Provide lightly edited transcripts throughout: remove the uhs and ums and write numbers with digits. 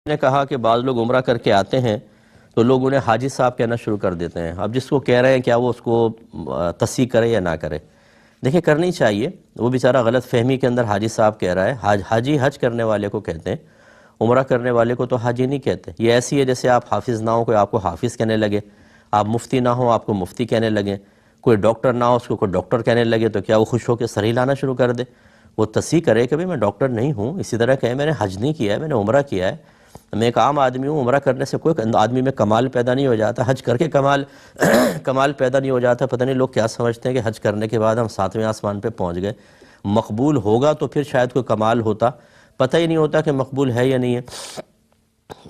نے کہا کہ بعض لوگ عمرہ کر کے آتے ہیں تو لوگ انہیں حاجی صاحب کہنا شروع کر دیتے ہیں. اب جس کو کہہ رہے ہیں کیا وہ اس کو تصحیح کرے یا نہ کرے؟ دیکھیں کرنی چاہیے. وہ بیچارہ غلط فہمی کے اندر حاجی صاحب کہہ رہا ہے. حاجی حج کرنے والے کو کہتے ہیں، عمرہ کرنے والے کو تو حاجی نہیں کہتے. یہ ایسی ہے جیسے آپ حافظ نہ ہو کوئی آپ کو حافظ کہنے لگے، آپ مفتی نہ ہو آپ کو مفتی کہنے لگیں، کوئی ڈاکٹر نہ ہو اس کو کوئی ڈاکٹر کہنے لگے، تو کیا وہ خوش ہو کے سر ہلانا شروع کر دے؟ وہ تصحیح کرے کہ میں ڈاکٹر نہیں ہوں. اسی طرح کہے میں نے حج نہیں کیا ہے، میں نے عمرہ کیا ہے، میں ایک عام آدمی ہوں. عمرہ کرنے سے کوئی آدمی میں کمال پیدا نہیں ہو جاتا، حج کر کے کمال پیدا نہیں ہو جاتا. پتہ نہیں لوگ کیا سمجھتے ہیں کہ حج کرنے کے بعد ہم 7ویں آسمان پہ پہنچ گئے. مقبول ہوگا تو پھر شاید کوئی کمال ہوتا، پتہ ہی نہیں ہوتا کہ مقبول ہے یا نہیں ہے.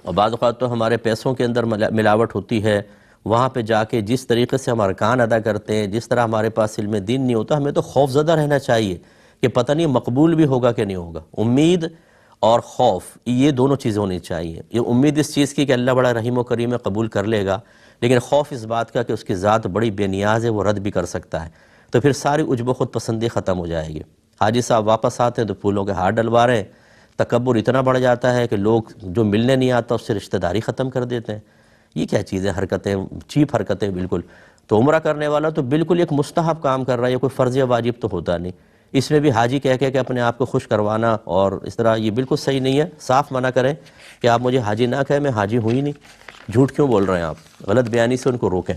اور بعض اوقات تو ہمارے پیسوں کے اندر ملاوٹ ہوتی ہے. وہاں پہ جا کے جس طریقے سے ہم ارکان ادا کرتے ہیں، جس طرح ہمارے پاس علم دین نہیں ہوتا، ہمیں تو خوف زدہ رہنا چاہیے کہ پتہ نہیں مقبول بھی ہوگا کہ نہیں ہوگا. امید اور خوف یہ دونوں چیزیں ہونی چاہیے. یہ امید اس چیز کی کہ اللہ بڑا رحیم و کریم ہے قبول کر لے گا، لیکن خوف اس بات کا کہ اس کی ذات بڑی بے نیاز ہے، وہ رد بھی کر سکتا ہے. تو پھر ساری عجب و خود پسندی ختم ہو جائے گی. حاجی صاحب واپس آتے ہیں تو پھولوں کے ہار ڈلوا رہے ہیں. تکبر اتنا بڑھ جاتا ہے کہ لوگ جو ملنے نہیں آتا اس سے رشتہ داری ختم کر دیتے ہیں. یہ کیا چیزیں، حرکتیں، چیپ حرکتیں بالکل. تو عمرہ کرنے والا تو بالکل ایک مستحب کام کر رہا ہے، یہ کوئی فرض یا واجب تو ہوتا نہیں. اس میں بھی حاجی کہہ کے اپنے آپ کو خوش کروانا اور اس طرح یہ بالکل صحیح نہیں ہے. صاف منع کریں کہ آپ مجھے حاجی نہ کہیں، میں حاجی ہوں ہی نہیں. جھوٹ کیوں بول رہے ہیں آپ؟ غلط بیانی سے ان کو روکیں.